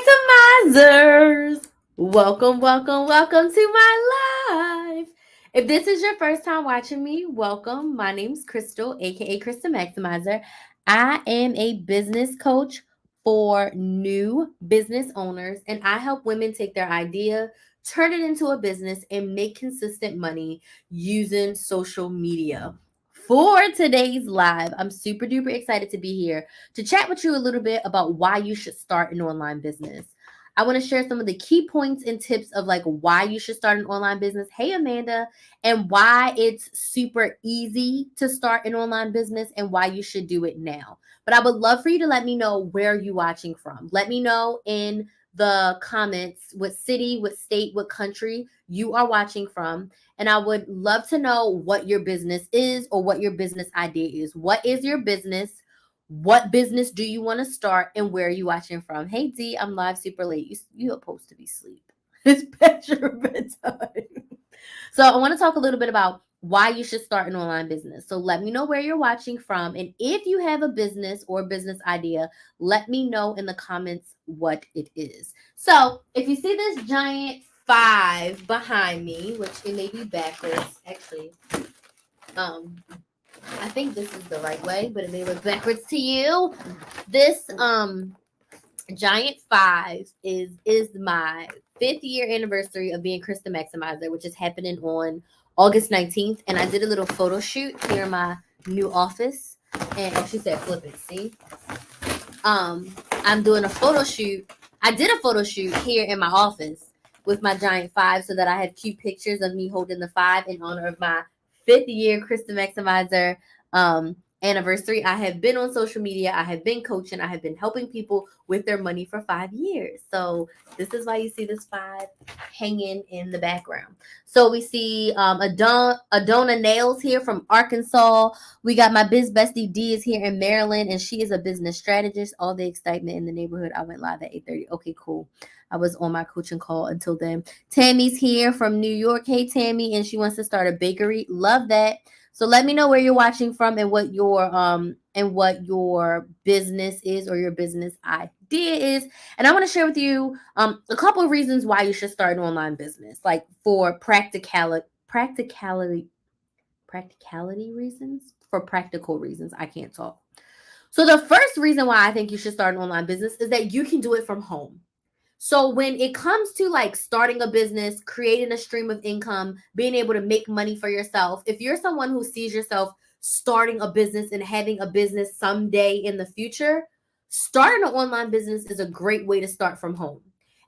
Maximizers! Welcome to my live. If this is your first time watching me, welcome. My name's Crystal, aka Krista Maximizer. I am a business coach for new business owners, and I help women take their idea, turn it into a business, and make consistent money using social media. For today's live, I'm super duper excited to be here to chat with you a little bit about why you should start an online business. I want to share some of the key points and tips of like why you should start an online business. Hey, Amanda, and why it's super easy to start an online business and why you should do it now. But I would love for you to let me know where you're watching from. Let me know in the comments what city, what state, what country you are watching from. And I would love to know what your business is or what your business idea is. What is your business? What business do you want to start and where are you watching from? Hey D, I'm live super late. You're supposed to be asleep. It's past your bedtime. So I want to talk a little bit about why you should start an online business. So let me know where you're watching from. And if you have a business or business idea, let me know in the comments what it is. So if you see this giant 5 behind me, which it may be backwards, actually, um, I think this is the right way, but it may look backwards to you. This giant 5 is my 5th year anniversary of being Krista Maximizer, which is happening on August 19th. And I did a little photo shoot here in my new office. And she said flip it, see? I'm doing a photo shoot. I did a photo shoot here in my office with my giant 5 so that I have cute pictures of me holding the 5 in honor of my 5th year Krista Maximizer anniversary. I have been on social media. I have been coaching. I have been helping people with their money for 5 years. So this is why you see this 5 hanging in the background. So we see Adona Nails here from Arkansas. We got my biz bestie D is here in Maryland, and she is a business strategist. All the excitement in the neighborhood. I went live at 8:30. Okay, cool. I was on my coaching call until then. Tammy's here from New York. Hey, Tammy, and she wants to start a bakery. Love that. So let me know where you're watching from and what your business is or your business idea is. And I want to share with you a couple of reasons why you should start an online business, like for practicality reasons, for practical reasons. I can't talk. So the first reason why I think you should start an online business is that you can do it from home. So when it comes to like starting a business, creating a stream of income, being able to make money for yourself, if you're someone who sees yourself starting a business and having a business someday in the future, starting an online business is a great way to start from home.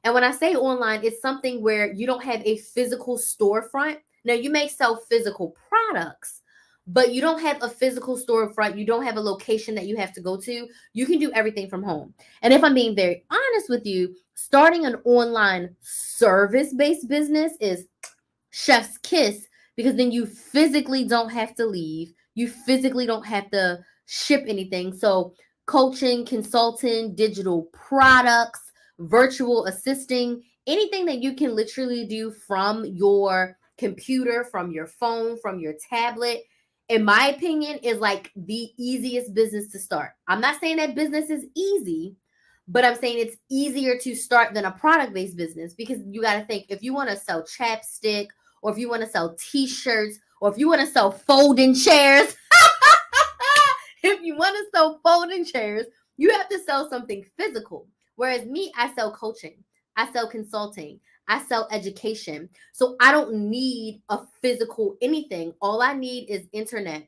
And when I say online, it's something where you don't have a physical storefront. Now, you may sell physical products, but you don't have a physical storefront. You don't have a location that you have to go to. You can do everything from home. And if I'm being very honest with you, starting an online service-based business is chef's kiss because then you physically don't have to leave. You physically don't have to ship anything. So coaching, consulting, digital products, virtual assisting, anything that you can literally do from your computer, from your phone, from your tablet, in my opinion, is like the easiest business to start. I'm not saying that business is easy, but I'm saying it's easier to start than a product-based business because you got to think if you want to sell chapstick or if you want to sell t-shirts or if you want to sell folding chairs, if you want to sell folding chairs, you have to sell something physical. Whereas me, I sell coaching, I sell consulting, I sell education. So I don't need a physical anything. All I need is internet,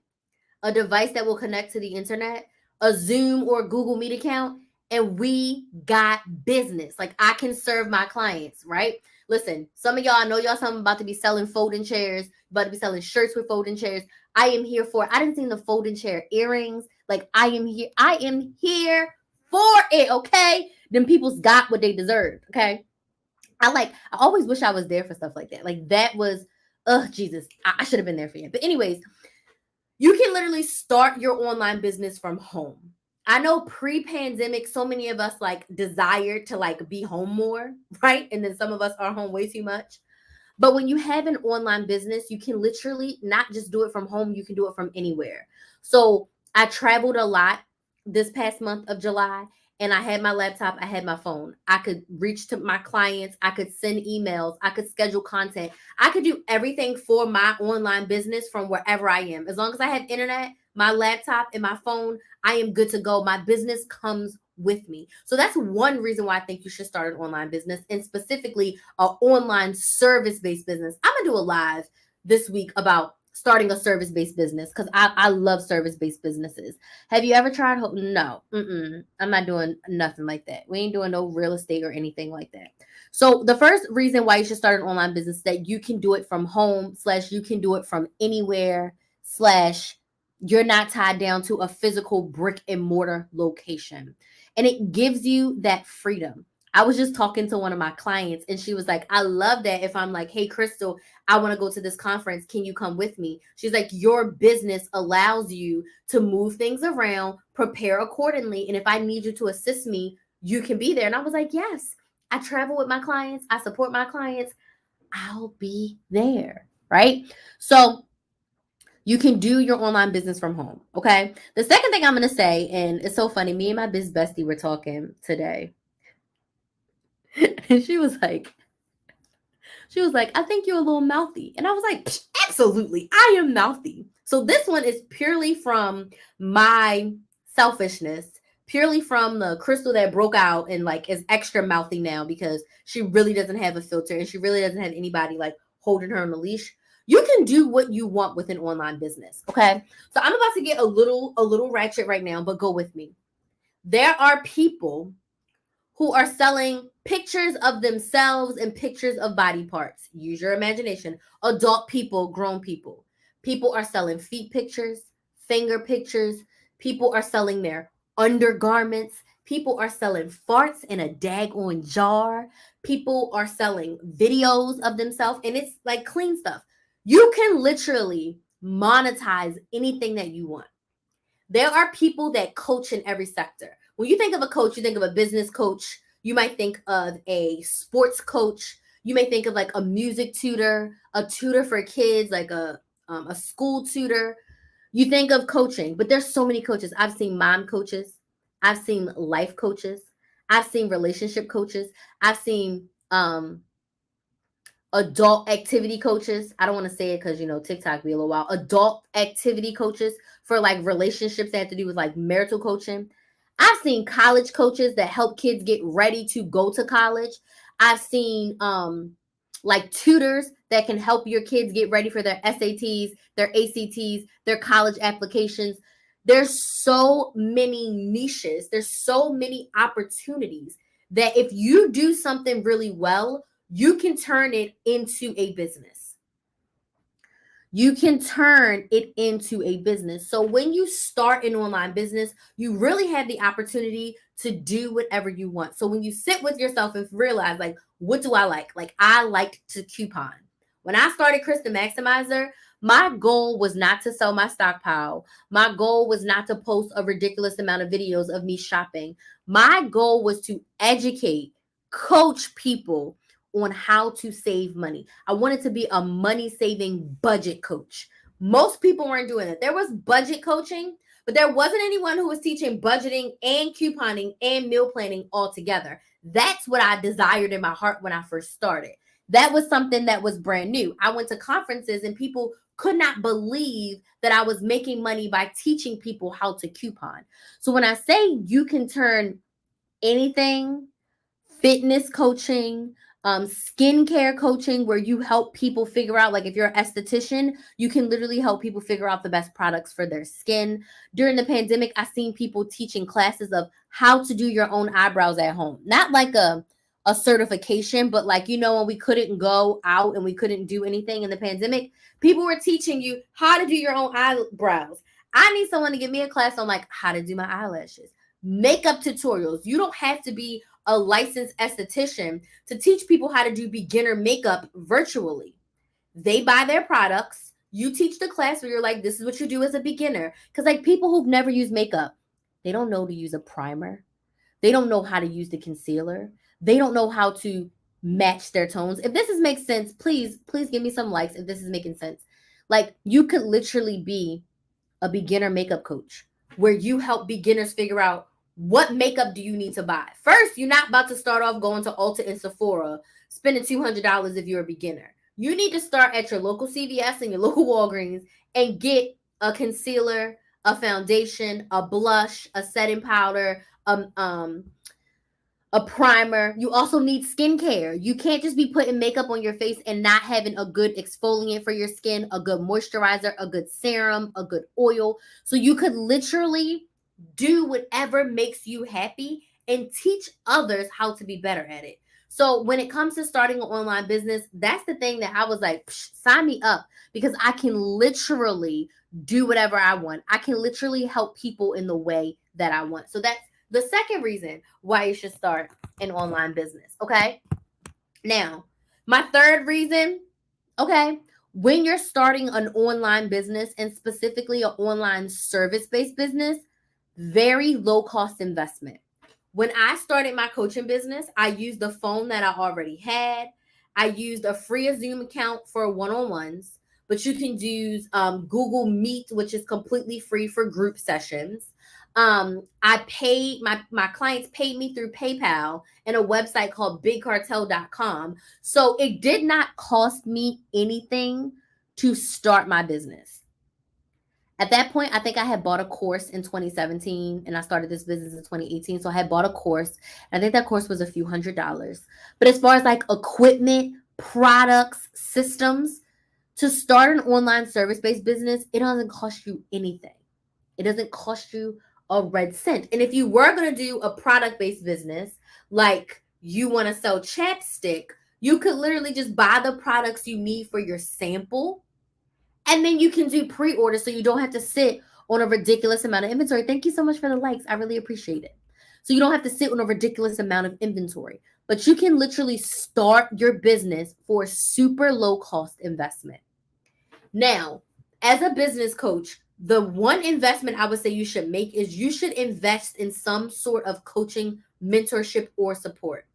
a device that will connect to the internet, a Zoom or Google Meet account, and we got business. Like I can serve my clients, right? Listen, some of y'all, I know y'all something about to be selling folding chairs, about to be selling shirts with folding chairs. I am here for it. I didn't see the folding chair earrings. Like I am here. I am here for it, okay? Them people's got what they deserved, okay? I always wish I was there for stuff like that. Like that was, Jesus, I should have been there for you. But anyways, you can literally start your online business from home. I know pre-pandemic, so many of us like desired to like be home more, right? And then some of us are home way too much. But when you have an online business, you can literally not just do it from home, you can do it from anywhere. So I traveled a lot this past month of July, and I had my laptop, I had my phone. I could reach to my clients, I could send emails, I could schedule content. I could do everything for my online business from wherever I am. As long as I have internet, my laptop, and my phone, I am good to go. My business comes with me. So that's one reason why I think you should start an online business, and specifically an online service-based business. I'm gonna do a live this week about starting a service-based business because I love service-based businesses. Have you ever tried? No, I'm not doing nothing like that. We ain't doing no real estate or anything like that. So the first reason why you should start an online business is that you can do it from home / you can do it from anywhere / you're not tied down to a physical brick and mortar location, and it gives you that freedom. I was just talking to one of my clients and she was like, I love that if I'm like, hey, Crystal, I want to go to this conference. Can you come with me? She's like, your business allows you to move things around, prepare accordingly. And if I need you to assist me, you can be there. And I was like, yes, I travel with my clients. I support my clients. I'll be there. Right. So you can do your online business from home. Okay. The second thing I'm going to say, and it's so funny, me and my biz bestie were talking today. And she was like, I think you're a little mouthy. And I was like, absolutely, I am mouthy. So this one is purely from my selfishness, purely from the Crystal that broke out and like is extra mouthy now because she really doesn't have a filter and she really doesn't have anybody like holding her on the leash. You can do what you want with an online business. Okay. So I'm about to get a little ratchet right now, but go with me. There are people who are selling pictures of themselves and pictures of body parts. Use your imagination. Adult people, grown people. People are selling feet pictures, finger pictures. People are selling their undergarments. People are selling farts in a daggone jar. People are selling videos of themselves, and it's like clean stuff. You can literally monetize anything that you want. There are people that coach in every sector. When you think of a coach, you think of a business coach. You might think of a sports coach. You may think of like a music tutor, a tutor for kids, like a school tutor. You think of coaching, but there's so many coaches. I've seen mom coaches. I've seen life coaches. I've seen relationship coaches. I've seen adult activity coaches. I don't want to say it because TikTok be a little wild. Adult activity coaches for like relationships that have to do with like marital coaching. I've seen college coaches that help kids get ready to go to college. I've seen like tutors that can help your kids get ready for their SATs, their ACTs, their college applications. There's so many niches. There's so many opportunities that if you do something really well, you can turn it into a business. You can turn it into a business. So when you start an online business, you really have the opportunity to do whatever you want. So when you sit with yourself and realize, like, what do I like? Like, I like to coupon. When I started Krys the Maximizer, my goal was not to sell my stockpile. My goal was not to post a ridiculous amount of videos of me shopping. My goal was to educate, coach people on how to save money. I wanted to be a money saving budget coach. Most people weren't doing it. There was budget coaching, but there wasn't anyone who was teaching budgeting and couponing and meal planning all together. That's what I desired in my heart when I first started. That was something that was brand new. I went to conferences and people could not believe that I was making money by teaching people how to coupon. So when I say you can turn anything, fitness coaching, skincare coaching, where you help people figure out, like if you're an esthetician, you can literally help people figure out the best products for their skin. During the pandemic, I've seen people teaching classes of how to do your own eyebrows at home. Not like a certification, but like, when we couldn't go out and we couldn't do anything in the pandemic, people were teaching you how to do your own eyebrows. I need someone to give me a class on like how to do my eyelashes. Makeup tutorials. You don't have to be a licensed esthetician to teach people how to do beginner makeup virtually. They buy their products. You teach the class where you're like, this is what you do as a beginner. Because like people who've never used makeup, they don't know to use a primer. They don't know how to use the concealer. They don't know how to match their tones. If this makes sense, please give me some likes if this is making sense. Like you could literally be a beginner makeup coach where you help beginners figure out What makeup do you need to buy? First, you're not about to start off going to Ulta and Sephora, spending $200 if you're a beginner. You need to start at your local CVS and your local Walgreens and get a concealer, a foundation, a blush, a setting powder, a primer. You also need skincare. You can't just be putting makeup on your face and not having a good exfoliant for your skin, a good moisturizer, a good serum, a good oil. So you could literally do whatever makes you happy and teach others how to be better at it. So when it comes to starting an online business, that's the thing that I was like, sign me up, because I can literally do whatever I want. I can literally help people in the way that I want. So that's the second reason why you should start an online business. Okay. Now, my third reason, okay, when you're starting an online business, and specifically an online service-based business, very low cost investment. When I started my coaching business, I used the phone that I already had. I used a free Zoom account for one-on-ones, but you can use Google Meet, which is completely free for group sessions. I paid my clients paid me through PayPal and a website called bigcartel.com. So it did not cost me anything to start my business. At that point, I think I had bought a course in 2017 and I started this business in 2018. So I had bought a course. I think that course was a few $100s. But as far as like equipment, products, systems, to start an online service-based business, it doesn't cost you anything. It doesn't cost you a red cent. And if you were going to do a product-based business, like you want to sell chapstick, you could literally just buy the products you need for your sample, and then you can do pre-order so you don't have to sit on a ridiculous amount of inventory. Thank you so much for the likes. I really appreciate it. So you don't have to sit on a ridiculous amount of inventory, but you can literally start your business for a super low cost investment. Now, as a business coach, the one investment I would say you should make is you should invest in some sort of coaching, mentorship, or support.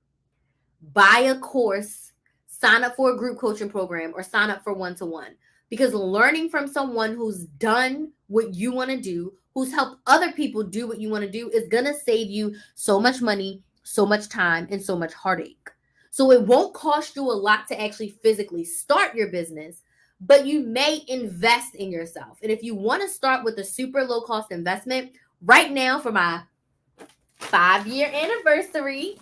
Buy a course, sign up for a group coaching program, or sign up for one-to-one. Because learning from someone who's done what you want to do, who's helped other people do what you want to do, is going to save you so much money, so much time, and so much heartache. So it won't cost you a lot to actually physically start your business, but you may invest in yourself. And if you want to start with a super low cost investment, right now for my 5-year anniversary,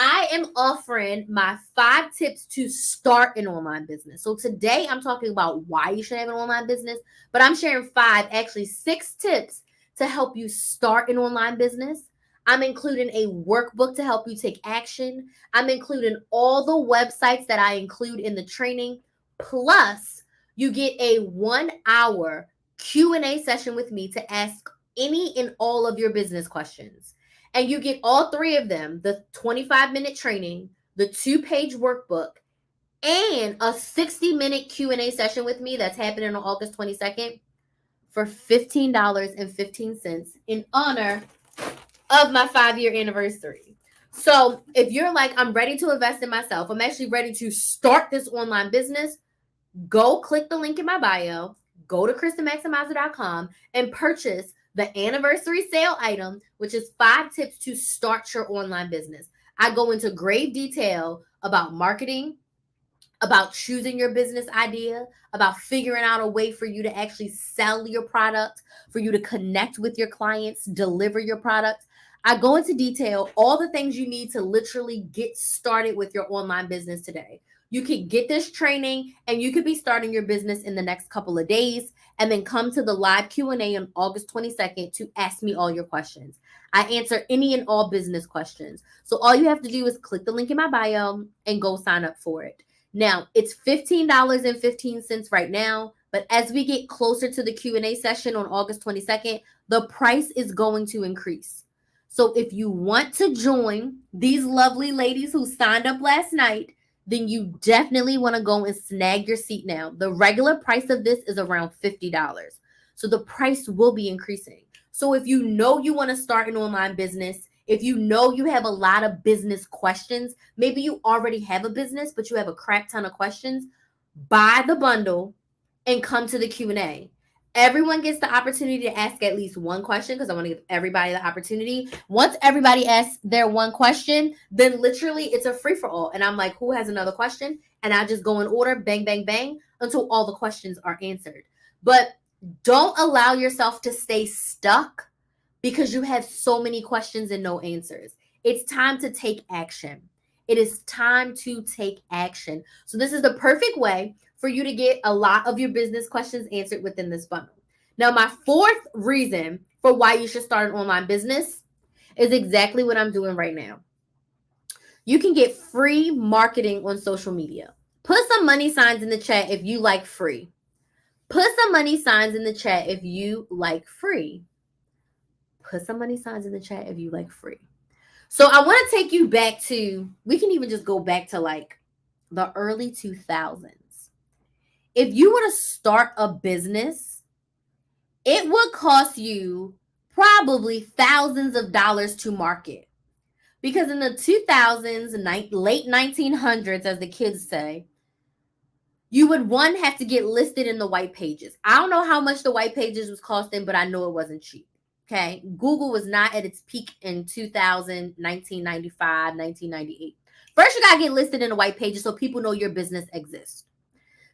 I am offering my 5 tips to start an online business. So today I'm talking about why you should have an online business, but I'm sharing 5, actually 6 tips to help you start an online business. I'm including a workbook to help you take action. I'm including all the websites that I include in the training. Plus, you get a 1-hour Q&A session with me to ask any and all of your business questions. And you get all 3 of them, the 25-minute training, the 2-page workbook, and a 60-minute Q&A session with me that's happening on August 22nd for $15.15 in honor of my 5-year anniversary. So if you're like, I'm ready to invest in myself, I'm actually ready to start this online business, go click the link in my bio, go to KrysTheMaximizer.com and purchase the anniversary sale item, which is 5 tips to start your online business. I go into grave detail about marketing, about choosing your business idea, about figuring out a way for you to actually sell your product, for you to connect with your clients, deliver your product. I go into detail all the things you need to literally get started with your online business today. You could get this training and you could be starting your business in the next couple of days, and then come to the live Q&A on August 22nd to ask me all your questions. I answer any and all business questions. So all you have to do is click the link in my bio and go sign up for it. Now, it's $15.15 right now, but as we get closer to the Q&A session on August 22nd, the price is going to increase. So if you want to join these lovely ladies who signed up last night, then you definitely want to go and snag your seat now. The regular price of this is around $50. So the price will be increasing. So if you know you want to start an online business, if you know you have a lot of business questions, maybe you already have a business, but you have a crap ton of questions, buy the bundle and come to the Q&A. Everyone gets the opportunity to ask at least one question because I want to give everybody the opportunity. Once everybody asks their one question, then literally it's a free for all. And I'm like, who has another question? And I just go in order, bang, bang, bang, until all the questions are answered. But don't allow yourself to stay stuck because you have so many questions and no answers. It's time to take action. It is time to take action. So, this is the perfect way for you to get a lot of your business questions answered within this bundle. Now, my fourth reason for why you should start an online business is exactly what I'm doing right now. You can get free marketing on social media. Put some money signs in the chat if you like free. Put some money signs in the chat if you like free. Put some money signs in the chat if you like free. So I want to take you back to, we can even just go back to like the early 2000s. If you were to start a business, it would cost you probably thousands of dollars to market. Because in the 2000s, late 1900s, as the kids say, you would have to get listed in the white pages. I don't know how much the white pages was costing, but I know it wasn't cheap. Okay. Google was not at its peak in 2000, 1995, 1998. First, you got to get listed in the white pages so people know your business exists.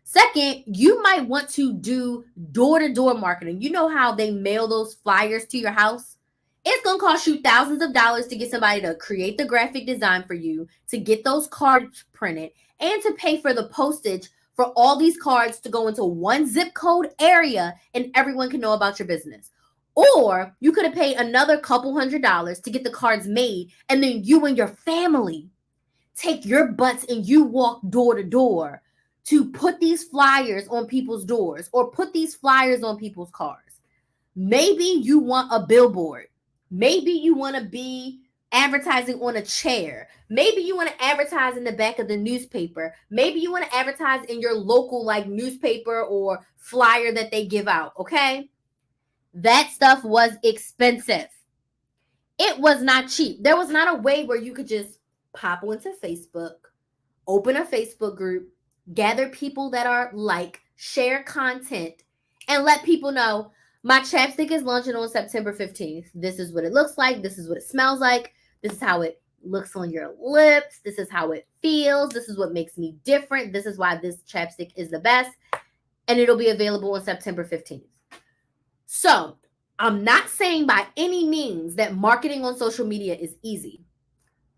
Second, you might want to do door-to-door marketing. You know how they mail those flyers to your house? It's going to cost you thousands of dollars to get somebody to create the graphic design for you, to get those cards printed, and to pay for the postage for all these cards to go into one zip code area and everyone can know about your business. Or you could have paid another couple $100s to get the cards made, and then you and your family take your butts and you walk door to door to put these flyers on people's doors or put these flyers on people's cars. Maybe you want a billboard. Maybe you want to be advertising on a chair. Maybe you want to advertise in the back of the newspaper. Maybe you want to advertise in your local like newspaper or flyer that they give out, okay? That stuff was expensive. It was not cheap. There was not a way where you could just pop onto Facebook, open a Facebook group, gather people that are like, share content, and let people know my chapstick is launching on September 15th. This is what it looks like. This is what it smells like. This is how it looks on your lips. This is how it feels. This is what makes me different. This is why this chapstick is the best. And it'll be available on September 15th. So I'm not saying by any means that marketing on social media is easy,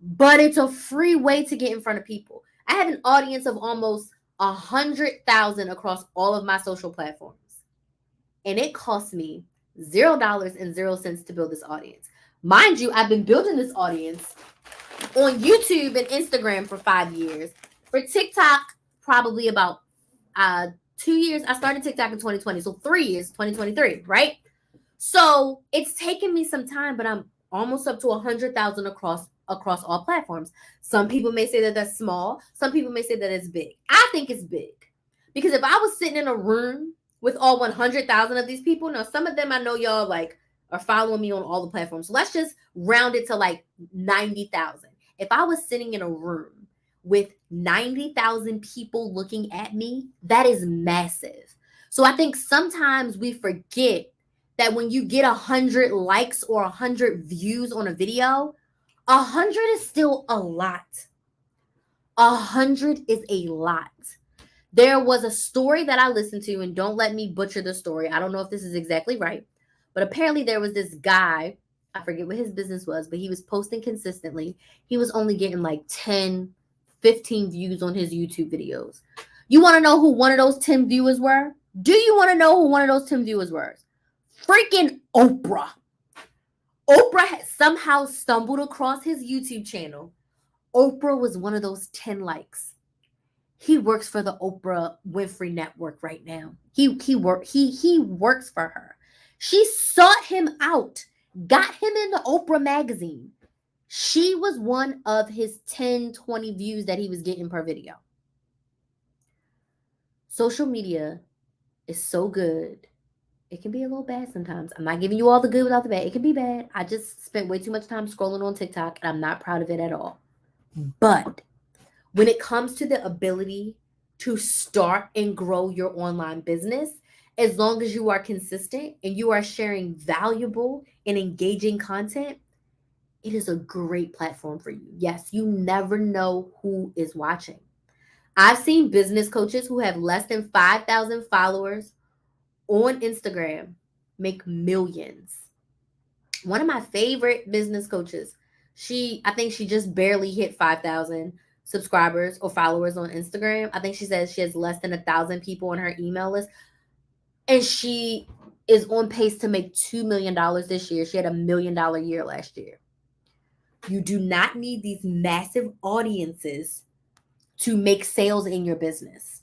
but it's a free way to get in front of people. I have an audience of almost 100,000 across all of my social platforms. And it cost me $0.00 to build this audience. Mind you, I've been building this audience on YouTube and Instagram for 5 years. For TikTok, probably about 2 years. I started TikTok in 2020, so 3 years, 2023, right? So it's taken me some time, but I'm almost up to 100,000 across all platforms. Some people may say that that's small. Some people may say that it's big. I think it's big because if I was sitting in a room with all 100,000 of these people, now some of them I know y'all like are following me on all the platforms. So let's just round it to like 90,000. If I was sitting in a room with 90,000 people looking at me, that is massive. So I think sometimes we forget that when you get 100 likes or 100 views on a video, 100 is still a lot. 100 is a lot. There was a story that I listened to, and don't let me butcher the story. I don't know if this is exactly right, but apparently there was this guy, I forget what his business was, but he was posting consistently. He was only getting like 10, 15 views on his YouTube videos. You want to know who one of those 10 viewers were? Do you want to know who one of those 10 viewers were? Freaking Oprah. Oprah had somehow stumbled across his YouTube channel. Oprah was one of those 10 likes. He works for the Oprah Winfrey Network right now. He works for her. She sought him out, got him in the Oprah magazine. She was one of his 10, 20 views that he was getting per video. Social media is so good. It can be a little bad sometimes. I'm not giving you all the good without the bad. It can be bad. I just spent way too much time scrolling on TikTok, and I'm not proud of it at all. But when it comes to the ability to start and grow your online business, As long as you are consistent and you are sharing valuable and engaging content, it is a great platform for you. Yes, you never know who is watching. I've seen business coaches who have less than 5,000 followers on Instagram make millions. One of my favorite business coaches, I think she just barely hit 5,000 subscribers or followers on Instagram. I think she says she has less than 1,000 people on her email list, and she is on pace to make $2 million this year. She had $1 million year last year. You do not need these massive audiences to make sales in your business.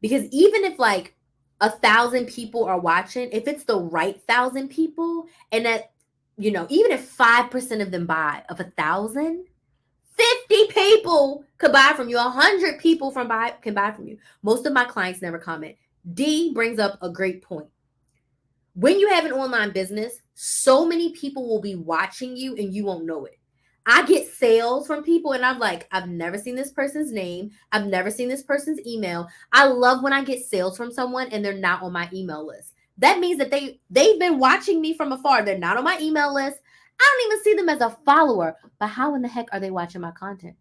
Because even if like 1,000 people are watching, if it's the right 1,000 people, and that, even if 5% of them buy of 1,000, 50 people could buy from you. 100 people can buy from you. Most of my clients never comment. D brings up a great point. When you have an online business, so many people will be watching you and you won't know it. I get sales from people and I'm like, I've never seen this person's name. I've never seen this person's email. I love when I get sales from someone and they're not on my email list. That means that they've been watching me from afar. They're not on my email list. I don't even see them as a follower. But how in the heck are they watching my content?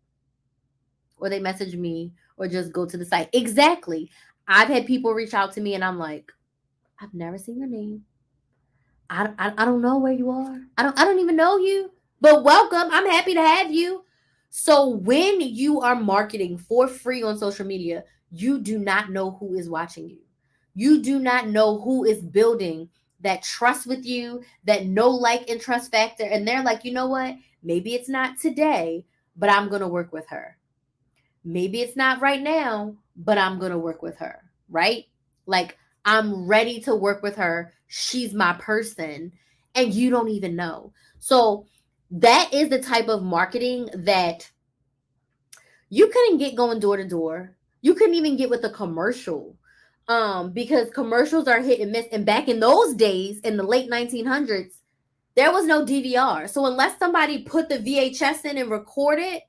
Or they message me or just go to the site. Exactly. I've had people reach out to me and I'm like, I've never seen your name. I don't know where you are. I don't even know you. But welcome. I'm happy to have you. So when you are marketing for free on social media, you do not know who is watching you. You do not know who is building that trust with you, that know, like, and trust factor. And they're like, you know what? Maybe it's not today, but I'm going to work with her. Maybe it's not right now, but I'm going to work with her, right? Like, I'm ready to work with her. She's my person, and you don't even know. So, that is the type of marketing that you couldn't get going door to door. You couldn't even get with a commercial. Because commercials are hit and miss. And back in those days, in the late 1900s, there was no DVR. So, unless somebody put the VHS in and recorded,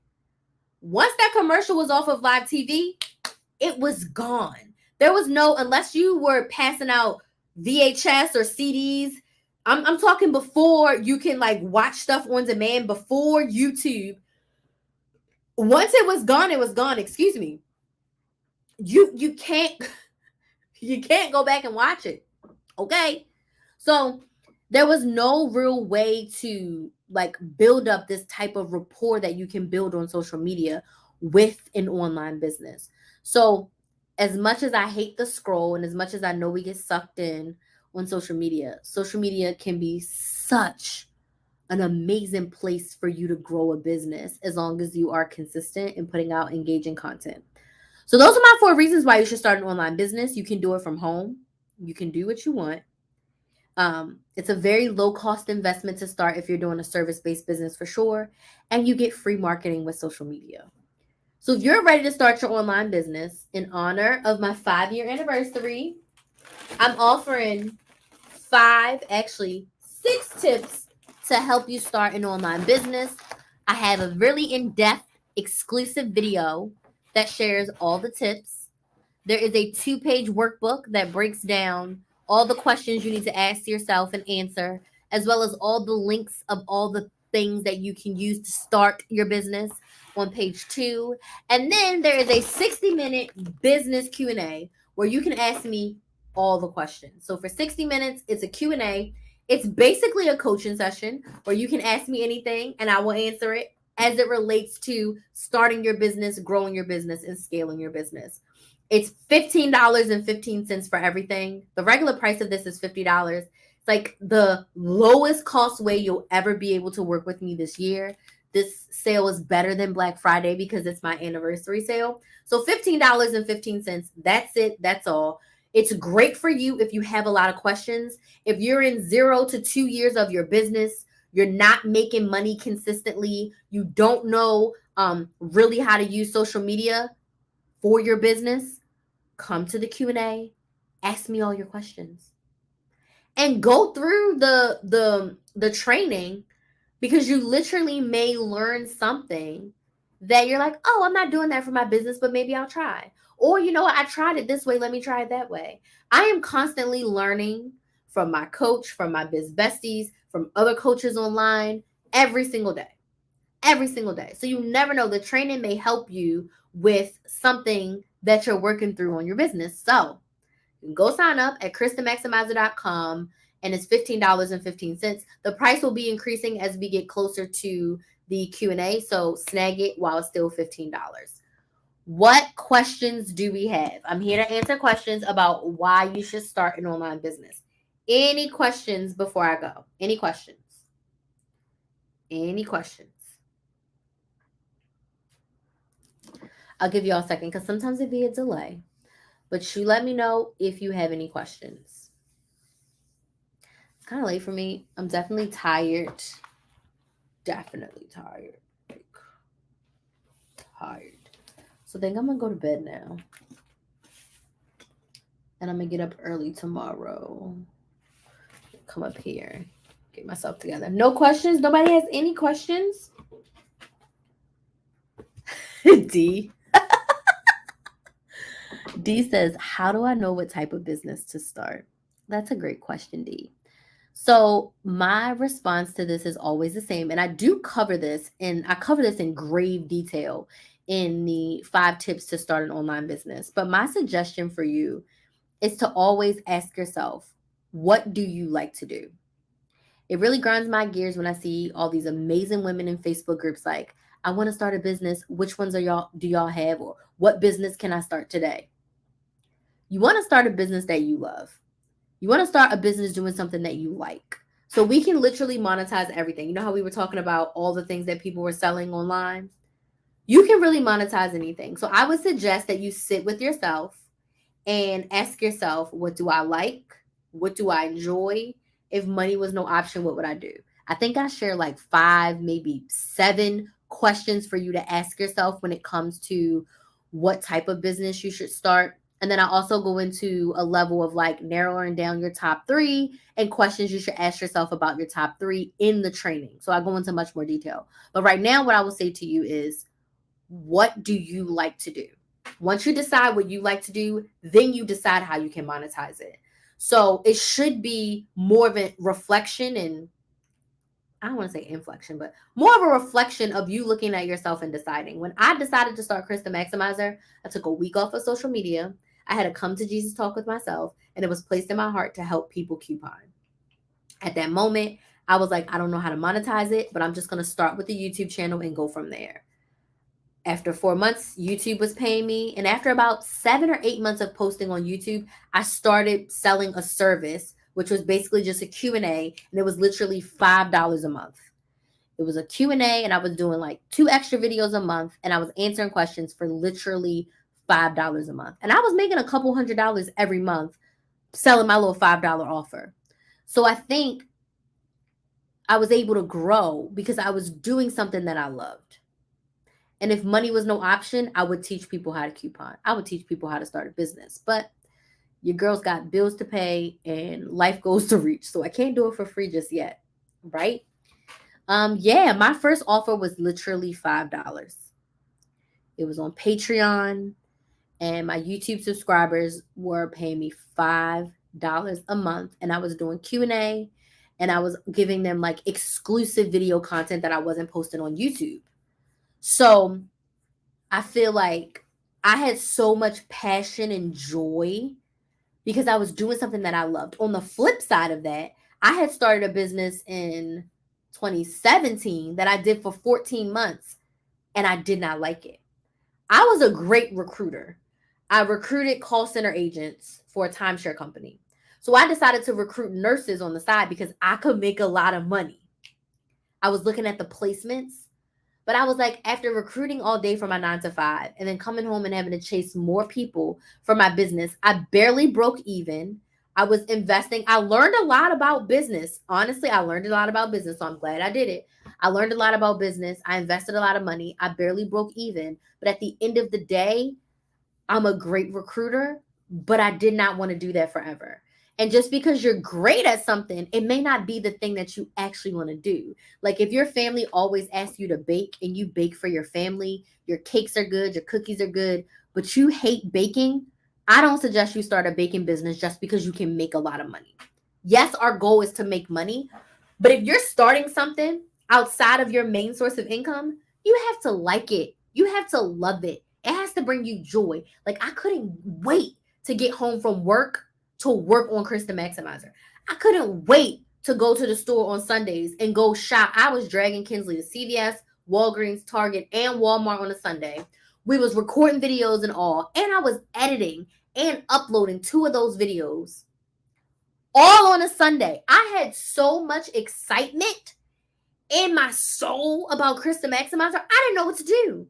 once that commercial was off of live TV, it was gone. There was no, unless you were passing out VHS or CDs. I'm talking before you can like watch stuff on demand, before YouTube. Once it was gone, it was gone. Excuse me. You can't you can't go back and watch it. Okay? So there was no real way to like build up this type of rapport that you can build on social media with an online business. So as much as I hate the scroll and as much as I know we get sucked in on social media can be such an amazing place for you to grow a business as long as you are consistent in putting out engaging content. So those are my 4 reasons why you should start an online business. You can do it from home. You can do what you want. It's a very low cost investment to start if you're doing a service based business for sure. And you get free marketing with social media. So if you're ready to start your online business in honor of my 5-year anniversary, I'm offering 6 tips to help you start an online business. I have a really in-depth exclusive video that shares all the tips. There is a 2-page workbook that breaks down all the questions you need to ask yourself and answer, as well as all the links of all the things that you can use to start your business on page 2. And then there is a 60-minute business Q&A where you can ask me all the questions. So for 60 minutes, it's a Q&A. It's basically a coaching session where you can ask me anything and I will answer it as it relates to starting your business, growing your business, and scaling your business. It's $15.15 for everything. The regular price of this is $50. It's like the lowest cost way you'll ever be able to work with me this year. This sale is better than Black Friday because it's my anniversary sale. So $15.15. That's it. That's all. It's great for you if you have a lot of questions. If you're in 0 to 2 years of your business, you're not making money consistently, you don't know really how to use social media for your business, come to the Q&A, ask me all your questions. And go through the training, because you literally may learn something that you're like, oh, I'm not doing that for my business, but maybe I'll try. Or, you know what, I tried it this way, let me try it that way. I am constantly learning from my coach, from my biz besties, from other coaches online every single day. Every single day. So you never know. The training may help you with something that you're working through on your business. So you can go sign up at KrysTheMaximizer.com and it's $15.15. The price will be increasing as we get closer to the Q&A. So snag it while it's still $15. What questions do we have? I'm here to answer questions about why you should start an online business. Any questions before I go? Any questions? Any questions? I'll give you all a second because sometimes it'd be a delay. But you let me know if you have any questions. It's kind of late for me. I'm definitely tired. Definitely tired. Like, tired. So I think I'm going to go to bed now. And I'm going to get up early tomorrow. Come up here. Get myself together. No questions? Nobody has any questions? D. D says, how do I know what type of business to start? That's a great question, D. So my response to this is always the same. And I do cover this, and I cover this in grave detail in the 5 tips to start an online business. But my suggestion for you is to always ask yourself, what do you like to do? It really grinds my gears when I see all these amazing women in Facebook groups like, I want to start a business. Which ones do y'all have? Or what business can I start today? You want to start a business that you love. You want to start a business doing something that you like. So we can literally monetize everything. You know how we were talking about all the things that people were selling online? You can really monetize anything. So I would suggest that you sit with yourself and ask yourself, what do I like? What do I enjoy? If money was no option, what would I do? I think I share like 5, maybe 7 questions for you to ask yourself when it comes to what type of business you should start. And then I also go into a level of like narrowing down your top 3 and questions you should ask yourself about your top 3 in the training. So I go into much more detail. But right now, what I will say to you is, what do you like to do? Once you decide what you like to do, then you decide how you can monetize it. So it should be more of a reflection, and I don't want to say inflection, but more of a reflection of you looking at yourself and deciding. When I decided to start Krys the Maximizer, I took a week off of social media. I had a come to Jesus talk with myself, and it was placed in my heart to help people coupon. At that moment, I was like, I don't know how to monetize it, but I'm just going to start with the YouTube channel and go from there. After 4 months, YouTube was paying me. And after about 7 or 8 months of posting on YouTube, I started selling a service, which was basically just a Q&A. And it was literally $5 a month. It was a Q&A, and I was doing like 2 extra videos a month. And I was answering questions for literally $5 a month. And I was making a couple $100 every month selling my little $5 offer. So I think I was able to grow because I was doing something that I loved. And if money was no option, I would teach people how to coupon. I would teach people how to start a business. But your girl's got bills to pay and life goes to reach. So I can't do it for free just yet. Right? Yeah, my first offer was literally $5. It was on Patreon, and my YouTube subscribers were paying me $5 a month. And I was doing Q&A, and I was giving them like exclusive video content that I wasn't posting on YouTube. So I feel like I had so much passion and joy because I was doing something that I loved. On the flip side of that, I had started a business in 2017 that I did for 14 months, and I did not like it. I was a great recruiter. I recruited call center agents for a timeshare company. So I decided to recruit nurses on the side because I could make a lot of money. I was looking at the placements. But I was like, after recruiting all day for my 9 to 5 and then coming home and having to chase more people for my business, I barely broke even. I was investing. I learned a lot about business. Honestly, I learned a lot about business, so I'm glad I did it. I learned a lot about business. I invested a lot of money. I barely broke even. But at the end of the day, I'm a great recruiter, but I did not want to do that forever. And just because you're great at something, it may not be the thing that you actually want to do. Like if your family always asks you to bake and you bake for your family, your cakes are good, your cookies are good, but you hate baking, I don't suggest you start a baking business just because you can make a lot of money. Yes, our goal is to make money, but if you're starting something outside of your main source of income, you have to like it. You have to love it. It has to bring you joy. Like I couldn't wait to get home from work to work on Krys the Maximizer. I couldn't wait to go to the store on Sundays and go shop. I was dragging Kinsley to CVS, Walgreens, Target, and Walmart on a Sunday. We was recording videos and all, and I was editing and uploading 2 of those videos all on a Sunday. I had so much excitement in my soul about Krys the Maximizer. I didn't know what to do.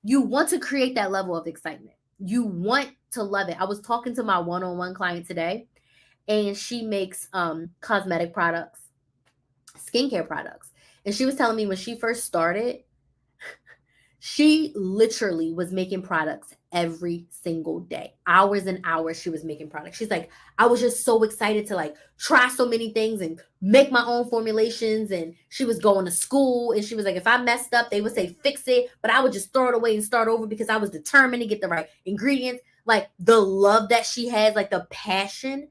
You want to create that level of excitement. You want to love it. I was talking to my one-on-one client today, and she makes cosmetic products, skincare products. And she was telling me when she first started, she literally was making products every single day. Hours and hours she was making products. She's like, I was just so excited to like try so many things and make my own formulations. And she was going to school and she was like, if I messed up, they would say fix it, but I would just throw it away and start over because I was determined to get the right ingredients. Like the love that she has, like the passion.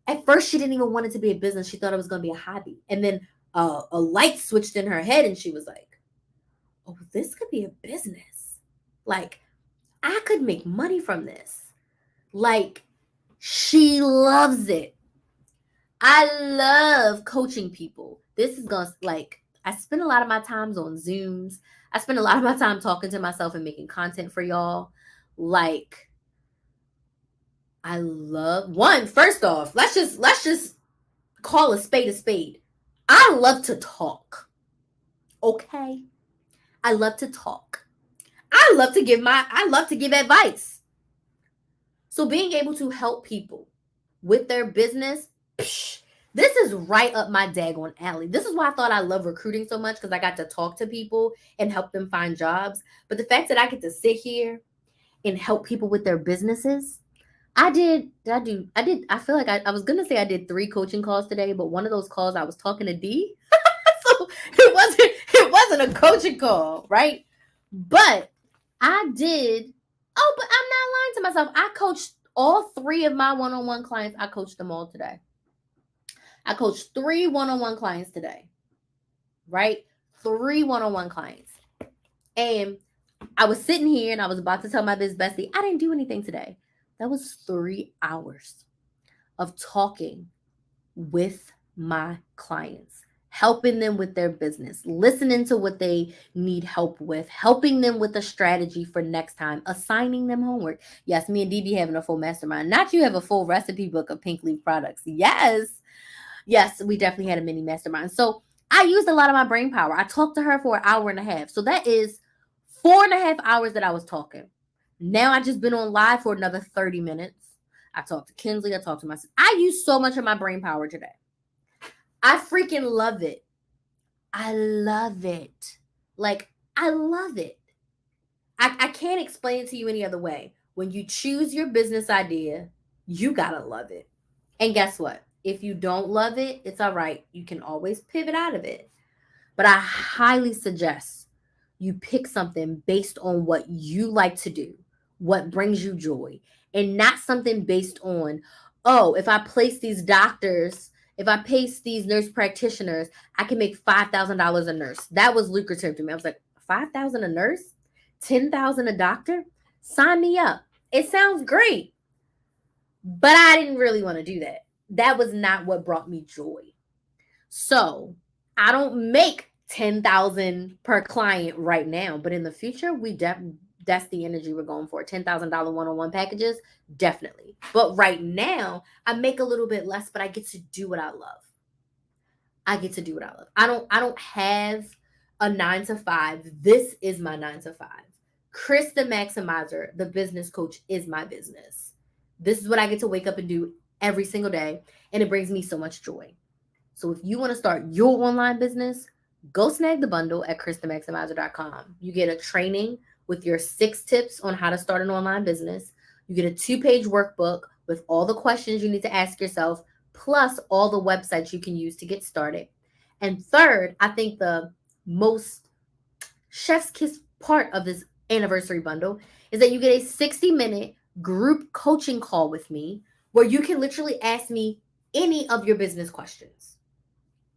At first, she didn't even want it to be a business. She thought it was going to be a hobby. And then a light switched in her head and she was like, oh, this could be a business. Like, I could make money from this. Like, she loves it. I love coaching people. This is going to, like, I spend a lot of my times on Zooms. I spend a lot of my time talking to myself and making content for y'all. Like, I love, first off, let's just call a spade a spade. I love to talk. Okay? I love to talk. I love to give advice. So being able to help people with their business, this is right up my daggone alley. This is why I thought I love recruiting so much, because I got to talk to people and help them find jobs. But the fact that I get to sit here and help people with their businesses, I feel like I was gonna say I did 3 coaching calls today, but one of those calls I was talking to D. So it wasn't a coaching call, right? But I did. Oh, but I'm not lying to myself. I coached all 3 of my one-on-one clients. I coached them all today. I coached 3 one-on-one clients today, right? 3 one-on-one clients. And I was sitting here and I was about to tell my biz bestie, I didn't do anything today. That was 3 hours of talking with my clients, helping them with their business, listening to what they need help with, helping them with a strategy for next time, assigning them homework. Yes, me and DB having a full mastermind. Not you have a full recipe book of pink leaf products. Yes, we definitely had a mini mastermind. So I used a lot of my brain power. I talked to her for an hour and a half. So that is 4.5 hours that I was talking. Now I just been on live for another 30 minutes. I talked to Kinsley. I talked to myself. I used so much of my brain power today. I freaking love it. I love it. Like, I love it. I can't explain it to you any other way. When you choose your business idea, you gotta love it. And guess what? If you don't love it, it's all right. You can always pivot out of it. But I highly suggest you pick something based on what you like to do, what brings you joy, and not something based on, oh, if I place these doctors, if I place these nurse practitioners, I can make $5,000 a nurse. That was lucrative to me. I was like, 5,000 a nurse, 10,000 a doctor. Sign me up. It sounds great, but I didn't really want to do that. That was not what brought me joy. So I don't make 10,000 per client right now, but in the future, that's the energy we're going for. $10,000 one-on-one packages, definitely. But right now, I make a little bit less, but I get to do what I love. I don't have a 9 to 5. This is my 9 to 5. Krys the Maximizer, the business coach, is my business. This is what I get to wake up and do every single day, and it brings me so much joy. So if you want to start your online business, go snag the bundle at krysthemaximizer.com. You get a training with your 6 tips on how to start an online business. You get a 2-page workbook with all the questions you need to ask yourself plus all the websites you can use to get started. And third, I think the most chef's kiss part of this anniversary bundle is that you get a 60-minute group coaching call with me where you can literally ask me any of your business questions.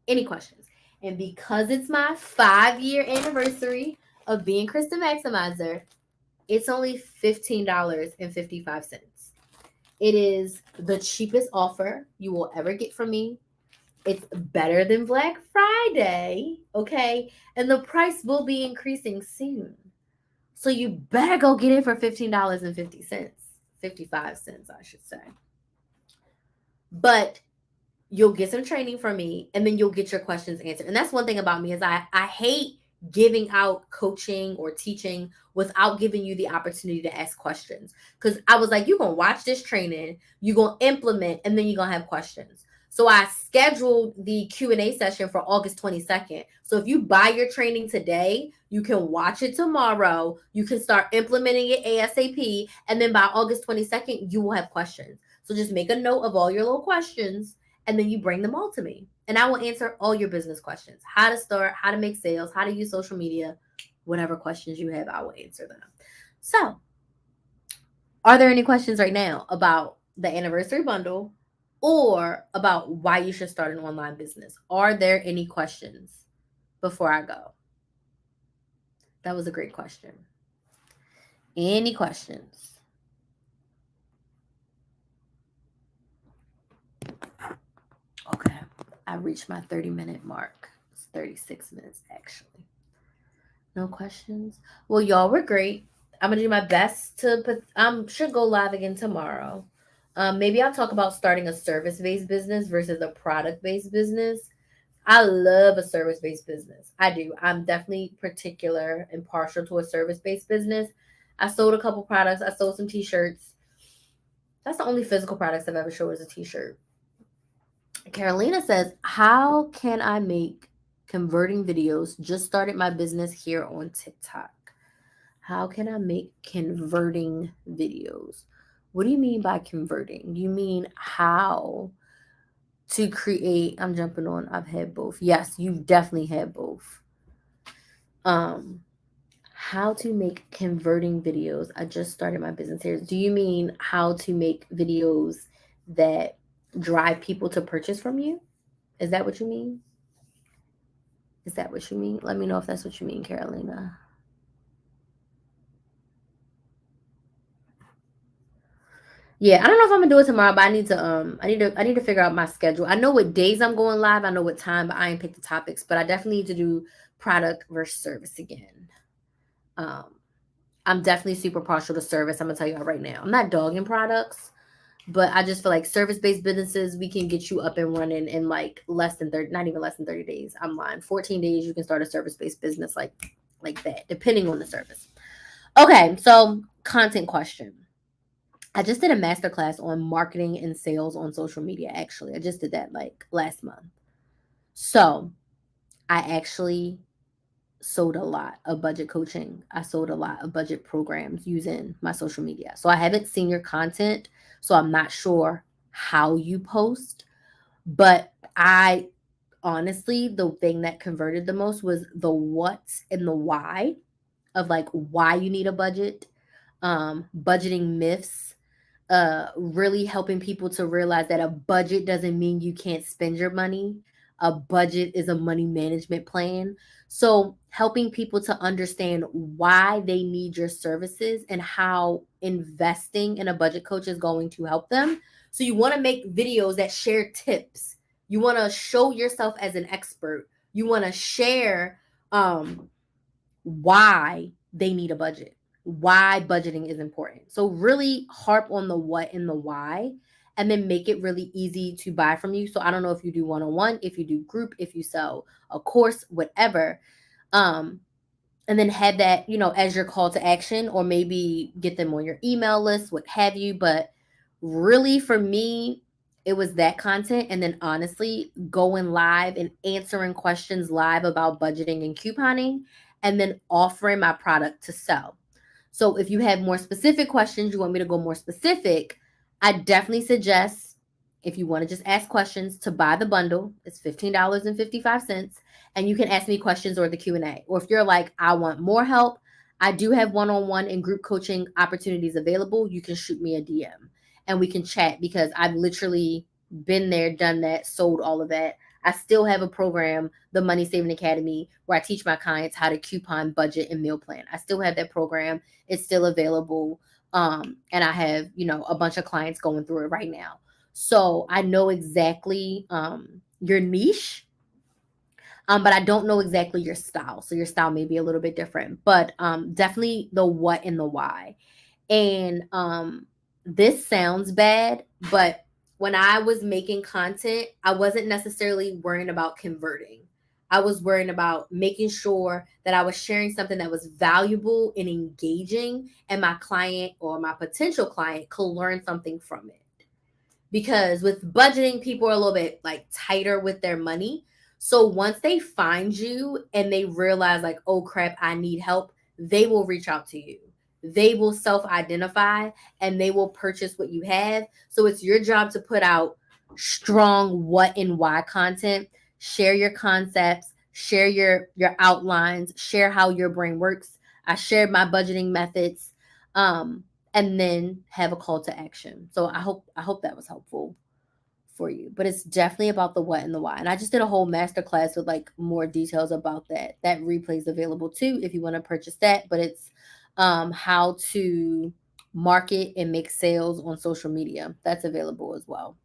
Any questions. And because it's my 5-year anniversary of being Krys the Maximizer, it's only $15.55. It is the cheapest offer you will ever get from me. It's better than Black Friday, okay? And the price will be increasing soon. So you better go get it for $15.50. 55 cents, I should say. But you'll get some training from me and then you'll get your questions answered. And that's one thing about me is I hate giving out coaching or teaching without giving you the opportunity to ask questions. Because I was like, you're going to watch this training, you're going to implement, and then you're going to have questions. So I scheduled the Q&A session for August 22nd. So if you buy your training today, you can watch it tomorrow. You can start implementing it ASAP. And then by August 22nd, you will have questions. So just make a note of all your little questions and then you bring them all to me. And I will answer all your business questions. How to start, how to make sales, how to use social media, whatever questions you have, I will answer them. So, are there any questions right now about the anniversary bundle or about why you should start an online business? Are there any questions before I go? That was a great question. Any questions? Okay, I reached my 30-minute mark. It's 36 minutes actually. No questions? Well, y'all were great. I'm gonna do my best to put. Should go live again tomorrow. Maybe I'll talk about starting a service-based business versus a product-based business. I love a service-based business. I do. I'm definitely particular and partial to a service-based business. I sold a couple products. I sold some t-shirts. That's the only physical products I've ever sold as a t-shirt. Carolina says, how can I make converting videos? Just started my business here on TikTok. How can I make converting videos? What do you mean by converting? You mean how to create? I'm jumping on. I've had both. Yes, you've definitely had both. How to make converting videos. I just started my business here. Do you mean how to make videos that drive people to purchase from you? Is that what you mean? Is that what you mean? Let me know if that's what you mean, Carolina. Yeah, I don't know if I'm gonna do it tomorrow, but I need to figure out my schedule. I know what days I'm going live, I know what time, but I ain't picked the topics. But I definitely need to do product versus service again. I'm definitely super partial to service. I'm gonna tell you right now. I'm not dogging products, but I just feel like service-based businesses, we can get you up and running in like less than 30, not even less than 30 days. I'm lying. 14 days, you can start a service-based business like that, depending on the service. Okay, so content question. I just did a masterclass on marketing and sales on social media, actually. I just did that like last month. So I actually sold a lot of budget coaching. I sold a lot of budget programs using my social media. So I haven't seen your content, so I'm not sure how you post, but I honestly, the thing that converted the most was the what and the why of like why you need a budget, budgeting myths, really helping people to realize that a budget doesn't mean you can't spend your money. A budget is a money management plan. So, helping people to understand why they need your services and how investing in a budget coach is going to help them. So, you want to make videos that share tips. You want to show yourself as an expert. You want to share why they need a budget, why budgeting is important. So really harp on the what and the why, and then make it really easy to buy from you. So I don't know if you do one-on-one, if you do group, if you sell a course, whatever. And then have that, as your call to action, or maybe get them on your email list, what have you. But really for me, it was that content. And then honestly, going live and answering questions live about budgeting and couponing, and then offering my product to sell. So if you have more specific questions, you want me to go more specific, I definitely suggest If you want to just ask questions to buy the bundle, it's $15.55, and you can ask me questions or the Q&A. Or if you're like, I want more help, I do have one-on-one and group coaching opportunities available. You can shoot me a DM and we can chat, because I've literally been there, done that, sold all of that. I still have a program, the Money Saving Academy, where I teach my clients how to coupon, budget, and meal plan. I still have that program. It's still available. And I have, a bunch of clients going through it right now. So I know exactly your niche, but I don't know exactly your style. So your style may be a little bit different, but definitely the what and the why. And this sounds bad, but when I was making content, I wasn't necessarily worrying about converting. I was worrying about making sure that I was sharing something that was valuable and engaging, and my client or my potential client could learn something from it. Because with budgeting, people are a little bit like tighter with their money. So once they find you and they realize, like, oh crap, I need help, they will reach out to you. They will self identify and they will purchase what you have. So it's your job to put out strong what and why content, share your concepts, share your outlines, share how your brain works. I shared my budgeting methods. And then have a call to action. So I hope that was helpful for you. But it's definitely about the what and the why. And I just did a whole masterclass with like more details about that. That replay is available too if you want to purchase that. But it's how to market and make sales on social media. That's available as well.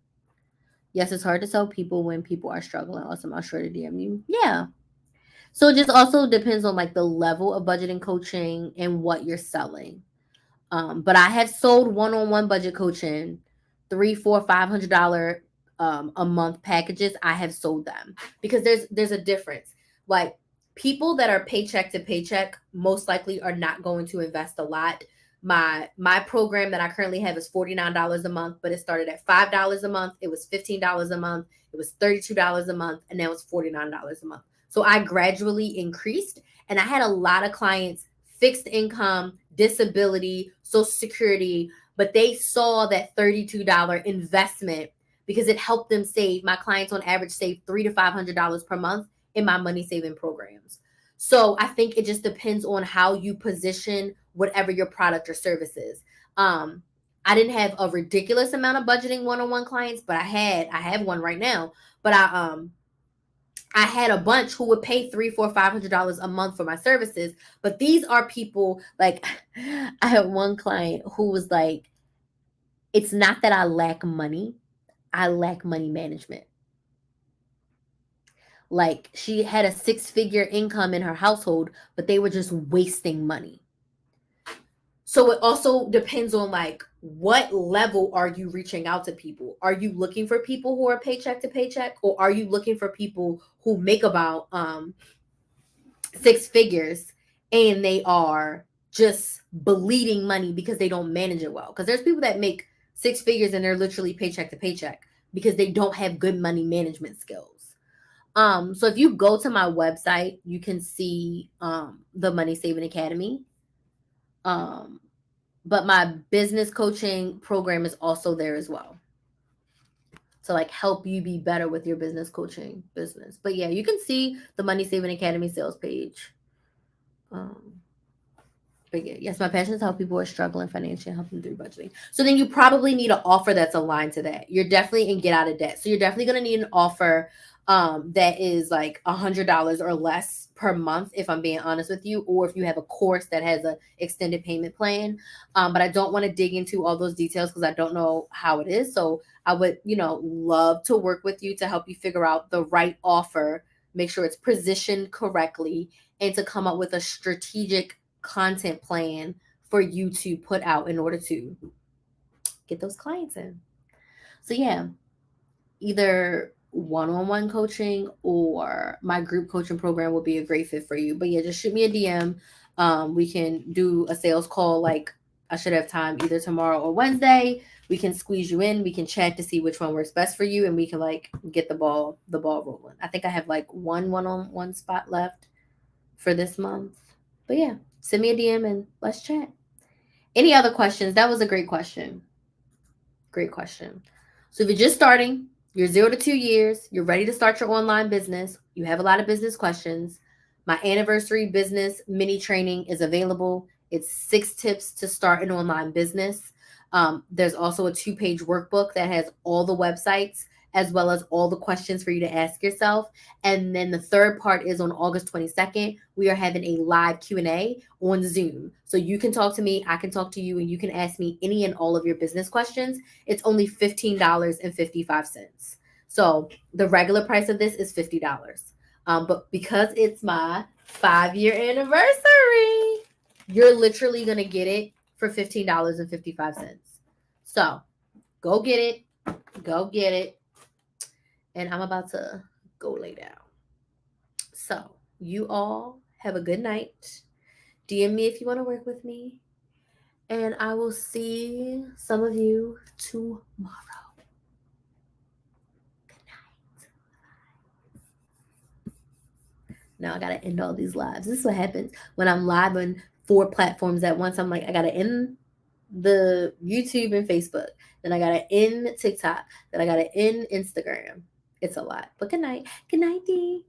Yes, it's hard to sell people when people are struggling. Awesome. I'll sure to DM you. Yeah. So it just also depends on like the level of budgeting coaching and what you're selling. But I have sold one-on-one budget coaching, three, four, $500 a month packages. I have sold them because there's a difference. Like, people that are paycheck to paycheck most likely are not going to invest a lot. My program that I currently have is $49 a month, but it started at $5 a month. It was $15 a month. It was $32 a month, and now it's $49 a month. So I gradually increased, and I had a lot of clients, fixed income, disability, social security, but they saw that $32 investment because it helped them save. My clients on average save $300 to $500 per month in my money saving programs. So I think it just depends on how you position whatever your product or service is. I didn't have a ridiculous amount of budgeting one-on-one clients, but I have one right now. But I had a bunch who would pay $300, $400, $500 a month for my services. But these are people like, I had one client who was like, it's not that I lack money, I lack money management. Like, she had a 6-figure income in her household, but they were just wasting money. So it also depends on like what level are you reaching out to people? Are you looking for people who are paycheck to paycheck, or are you looking for people who make about 6 figures and they are just bleeding money because they don't manage it well? Because there's people that make 6 figures and they're literally paycheck to paycheck because they don't have good money management skills. So if you go to my website, you can see the Money Saving Academy. But my business coaching program is also there as well, to like help you be better with your business coaching business. But yeah, you can see the Money Saving Academy sales page. But yeah, yes, my passion is how people are struggling financially and help them through budgeting. So then you probably need an offer that's aligned to that. You're definitely in get out of debt. So you're definitely going to need an offer that is like $100 or less per month, if I'm being honest with you, or if you have a course that has an extended payment plan. But I don't want to dig into all those details because I don't know how it is. So I would, love to work with you to help you figure out the right offer, make sure it's positioned correctly, and to come up with a strategic content plan for you to put out in order to get those clients in. So yeah, either one-on-one coaching or my group coaching program will be a great fit for you. But yeah, just shoot me a DM. We can do a sales call. Like, I should have time either tomorrow or Wednesday. We can squeeze you in. We can chat to see which one works best for you, and we can like get the ball rolling. I think I have like one-on-one spot left for this month. But yeah, send me a DM and let's chat. Any other questions? That was a great question. Great question. So if you're just starting, you're 0 to 2 years, you're ready to start your online business, you have a lot of business questions, my anniversary business mini training is available. It's 6 tips to start an online business. There's also a 2-page workbook that has all the websites as well as all the questions for you to ask yourself. And then the third part is on August 22nd, we are having a live Q&A on Zoom. So you can talk to me, I can talk to you, and you can ask me any and all of your business questions. It's only $15.55. So the regular price of this is $50. But because it's my 5-year anniversary, you're literally going to get it for $15.55. So go get it. Go get it. And I'm about to go lay down. So you all have a good night. DM me if you want to work with me. And I will see some of you tomorrow. Good night. Now I gotta end all these lives. This is what happens when I'm live on 4 platforms at once. I'm like, I gotta end the YouTube and Facebook. Then I gotta end TikTok. Then I gotta end Instagram. It's a lot. But good night. Good night, D.